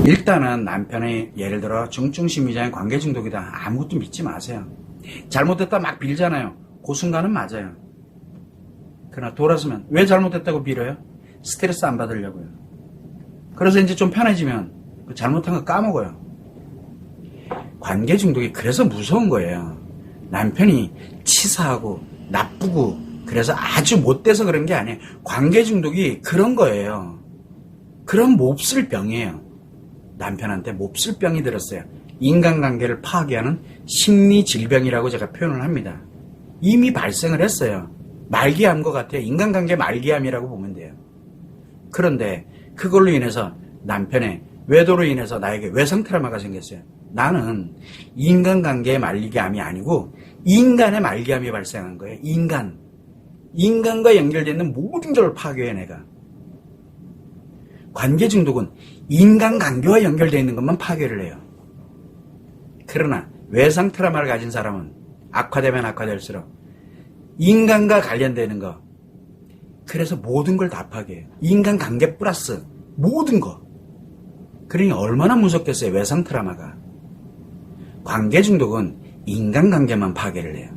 일단은 남편의 예를 들어 중증심리장애 관계중독이다. 아무것도 믿지 마세요. 잘못됐다 막 빌잖아요. 그 순간은 맞아요. 그러나 돌아서면 왜 잘못됐다고 빌어요? 스트레스 안 받으려고요. 그래서 이제 좀 편해지면 그 잘못한 거 까먹어요. 관계중독이 그래서 무서운 거예요. 남편이 치사하고 나쁘고 그래서 아주 못돼서 그런 게 아니에요. 관계중독이 그런 거예요. 그런 몹쓸 병이에요. 남편한테 몹쓸 병이 들었어요. 인간관계를 파괴하는 심리질병이라고 제가 표현을 합니다. 이미 발생을 했어요. 말기암과 같아요. 인간관계 말기암이라고 보면 돼요. 그런데 그걸로 인해서 남편의 외도로 인해서 나에게 외상 트라우마가 생겼어요. 나는 인간관계의 말기암이 아니고 인간의 말기암이 발생한 거예요. 인간과 연결되어 있는 모든 걸 파괴해 내가. 관계중독은 인간관계와 연결되어 있는 것만 파괴를 해요. 그러나 외상 트라우마를 가진 사람은 악화되면 악화될수록 인간과 관련되는 거, 그래서 모든 걸 다 파괴해요. 인간관계 플러스 모든 거. 그러니 얼마나 무섭겠어요, 외상 트라우마가. 관계중독은 인간관계만 파괴를 해요.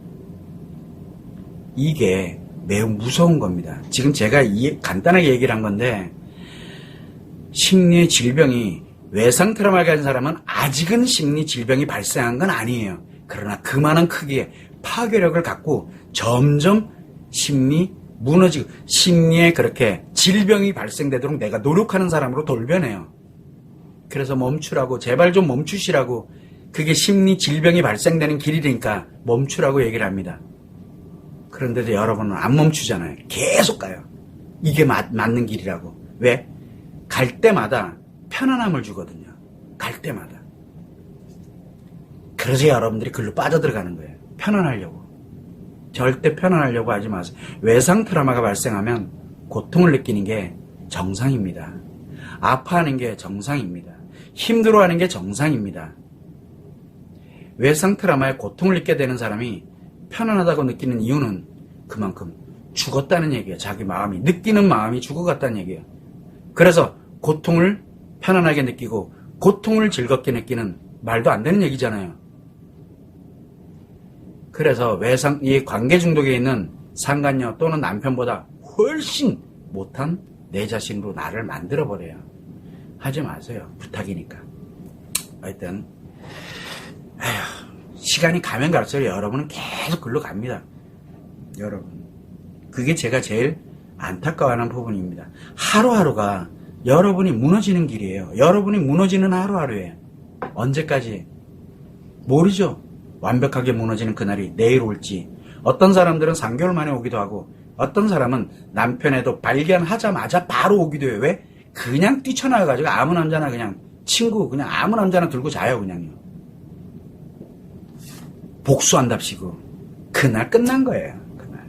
이게 매우 무서운 겁니다. 지금 제가 간단하게 얘기를 한 건데, 심리의 질병이 외상 트라우마를 가진 사람은 아직은 심리 질병이 발생한 건 아니에요. 그러나 그만한 크기의 파괴력을 갖고 점점 무너지고 심리에 그렇게 질병이 발생되도록 내가 노력하는 사람으로 돌변해요. 그래서 멈추라고, 제발 좀 멈추시라고, 그게 심리 질병이 발생되는 길이니까 멈추라고 얘기를 합니다. 그런데도 여러분은 안 멈추잖아요. 계속 가요. 이게 맞는 길이라고. 왜? 갈 때마다 편안함을 주거든요. 갈 때마다. 그래서 여러분들이 글로 빠져들어가는 거예요. 편안하려고. 절대 편안하려고 하지 마세요. 외상 트라우마가 발생하면 고통을 느끼는 게 정상입니다. 아파하는 게 정상입니다. 힘들어하는 게 정상입니다. 외상 트라우마에 고통을 느끼게 되는 사람이 편안하다고 느끼는 이유는 그만큼 죽었다는 얘기예요. 자기 마음이, 느끼는 마음이 죽어갔다는 얘기예요. 그래서 고통을 편안하게 느끼고 고통을 즐겁게 느끼는 말도 안 되는 얘기잖아요. 그래서 이 관계 중독에 있는 상간녀 또는 남편보다 훨씬 못한 내 자신으로 나를 만들어버려요. 하지 마세요. 부탁이니까. 하여튼 시간이 가면 갈수록 여러분은 계속 글로 갑니다. 여러분, 그게 제가 제일 안타까워하는 부분입니다. 하루하루가 여러분이 무너지는 길이에요. 여러분이 무너지는 하루하루예요. 언제까지? 모르죠. 완벽하게 무너지는 그날이 내일 올지. 어떤 사람들은 3개월 만에 오기도 하고, 어떤 사람은 남편에도 발견하자마자 바로 오기도 해요. 왜? 그냥 뛰쳐나와가지고 아무 남자나 그냥 그냥 아무 남자나 들고 자요, 그냥요. 복수한답시고. 그날 끝난 거예요. 그날.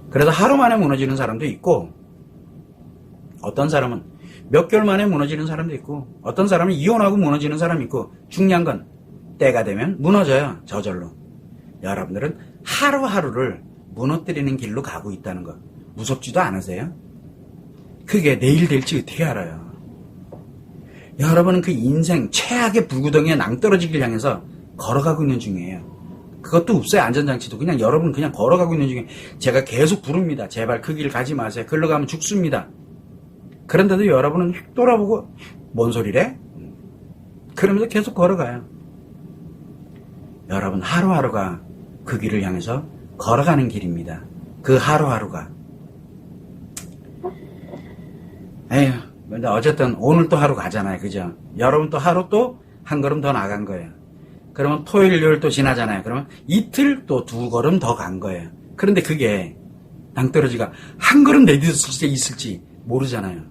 그래서 하루 만에 무너지는 사람도 있고, 어떤 사람은 몇 개월 만에 무너지는 사람도 있고, 어떤 사람은 이혼하고 무너지는 사람이 있고, 중요한 건 때가 되면 무너져요. 저절로. 여러분들은 하루하루를 무너뜨리는 길로 가고 있다는 거 무섭지도 않으세요? 그게 내일 될지 어떻게 알아요? 여러분은 그 인생 최악의 불구덩이에 낭떠러지길 향해서 걸어가고 있는 중이에요. 그것도 없어요. 안전장치도. 그냥 여러분 그냥 걸어가고 있는 중에 제가 계속 부릅니다. 제발 그 길 가지 마세요. 글로 가면 죽습니다. 그런데도 여러분은 휙 돌아보고 뭔 소리래? 그러면서 계속 걸어가요. 여러분 하루하루가 그 길을 향해서 걸어가는 길입니다. 그 하루하루가. 에휴, 근데 어쨌든 오늘 또 하루 가잖아요. 그죠? 여러분 또 하루 또 한 걸음 더 나간 거예요. 그러면 토요일, 일요일 또 지나잖아요. 그러면 이틀 또 2걸음 더 간 거예요. 그런데 그게 낭떠러지가 한 걸음 내딛었을 때 있을지 모르잖아요.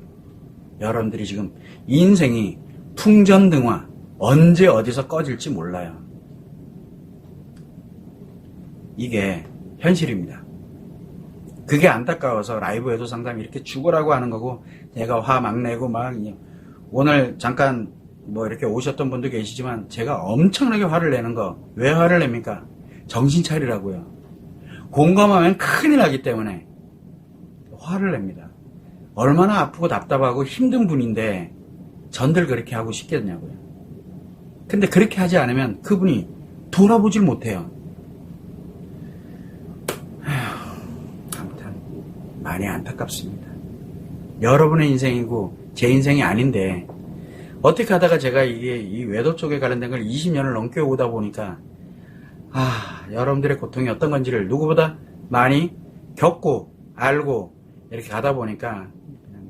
여러분들이 지금 인생이 풍전등화, 언제 어디서 꺼질지 몰라요. 이게 현실입니다. 그게 안타까워서 라이브 애도 상담 이렇게 죽으라고 하는 거고, 제가 화 막 내고 오늘 잠깐 이렇게 오셨던 분도 계시지만 제가 엄청나게 화를 내는 거, 왜 화를 냅니까? 정신 차리라고요. 공감하면 큰일 나기 때문에 화를 냅니다. 얼마나 아프고 답답하고 힘든 분인데 전들 그렇게 하고 싶겠냐고요. 근데 그렇게 하지 않으면 그분이 돌아보질 못해요. 아무튼 많이 안타깝습니다. 여러분의 인생이고 제 인생이 아닌데 어떻게 하다가 제가 이 외도 쪽에 관련된 걸 20년을 넘게 오다 보니까 여러분들의 고통이 어떤 건지를 누구보다 많이 겪고 알고 이렇게 가다 보니까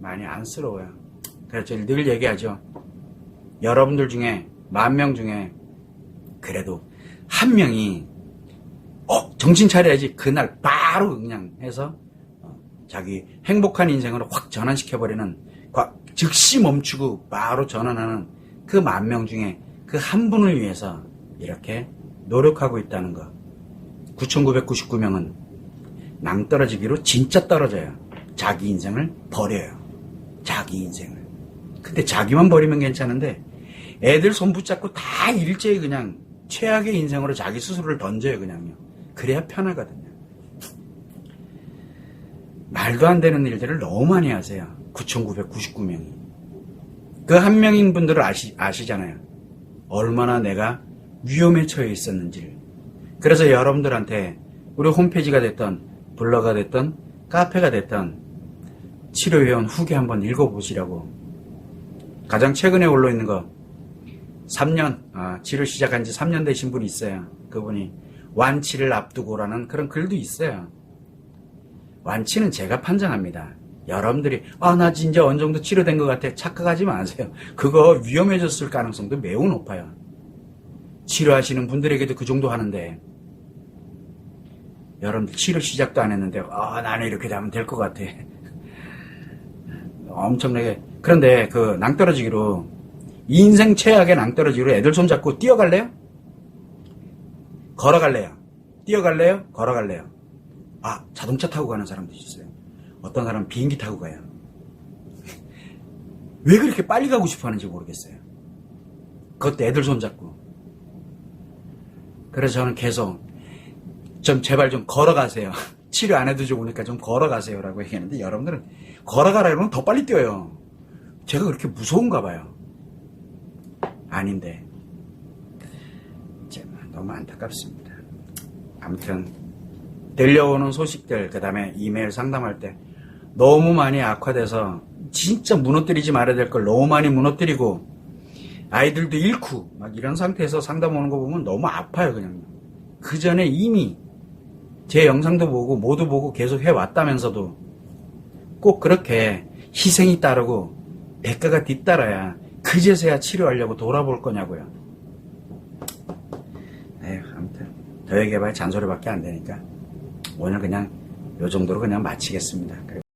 많이 안쓰러워요. 그래서 저희 늘 얘기하죠. 여러분들 중에 10,000명 중에 그래도 한 명이 정신 차려야지 그날 바로 그냥 해서 자기 행복한 인생으로 확 전환시켜버리는 즉시 멈추고 바로 전환하는 그 10,000명 중에 그 한 분을 위해서 이렇게 노력하고 있다는 거. 9,999명은 낭떠러지기로 진짜 떨어져요. 자기 인생을 버려요. 자기 인생을. 근데 자기만 버리면 괜찮은데 애들 손 붙잡고 다 일제히 그냥 최악의 인생으로 자기 스스로를 던져요. 그냥요. 그래야 편하거든요. 말도 안 되는 일들을 너무 많이 하세요. 9,999명이. 그 한 명인 분들을 아시잖아요. 얼마나 내가 위험에 처해 있었는지를. 그래서 여러분들한테 우리 홈페이지가 됐던 블로그가 됐던 카페가 됐던 치료회원 후기 한번 읽어보시라고. 가장 최근에 올라있는 거 3년 치료 시작한 지 3년 되신 분이 있어요. 그분이 완치를 앞두고라는 그런 글도 있어요. 완치는 제가 판정합니다. 여러분들이 나 진짜 어느 정도 치료된 것 같아 착각하지 마세요. 그거 위험해졌을 가능성도 매우 높아요. 치료하시는 분들에게도 그 정도 하는데 여러분들 치료 시작도 안 했는데 나는 이렇게 되면 될 것 같아. 엄청나게. 그런데 그 낭떠러지기로 인생 최악의 낭떠러지기로 애들 손잡고 뛰어갈래요? 걸어갈래요? 뛰어갈래요? 걸어갈래요? 자동차 타고 가는 사람도 있어요. 어떤 사람은 비행기 타고 가요. 왜 그렇게 빨리 가고 싶어 하는지 모르겠어요. 그것도 애들 손잡고. 그래서 저는 계속 좀 제발 좀 걸어가세요. 치료 안 해도 좋으니까 좀 걸어가세요 라고 얘기하는데 여러분들은 걸어가라 그러면 더 빨리 뛰어요. 제가 그렇게 무서운가 봐요. 아닌데 너무 안타깝습니다. 아무튼 들려오는 소식들, 그 다음에 이메일 상담할 때 너무 많이 악화돼서 진짜 무너뜨리지 말아야 될 걸 너무 많이 무너뜨리고 아이들도 잃고 막 이런 상태에서 상담 오는 거 보면 너무 아파요. 그냥 그 전에 이미 제 영상도 보고 모두 보고 계속 해왔다면서도 꼭 그렇게 희생이 따르고 대가가 뒤따라야 그제서야 치료하려고 돌아볼 거냐고요. 아무튼 더 얘기해봐야 잔소리밖에 안 되니까 오늘 그냥 요 정도로 그냥 마치겠습니다.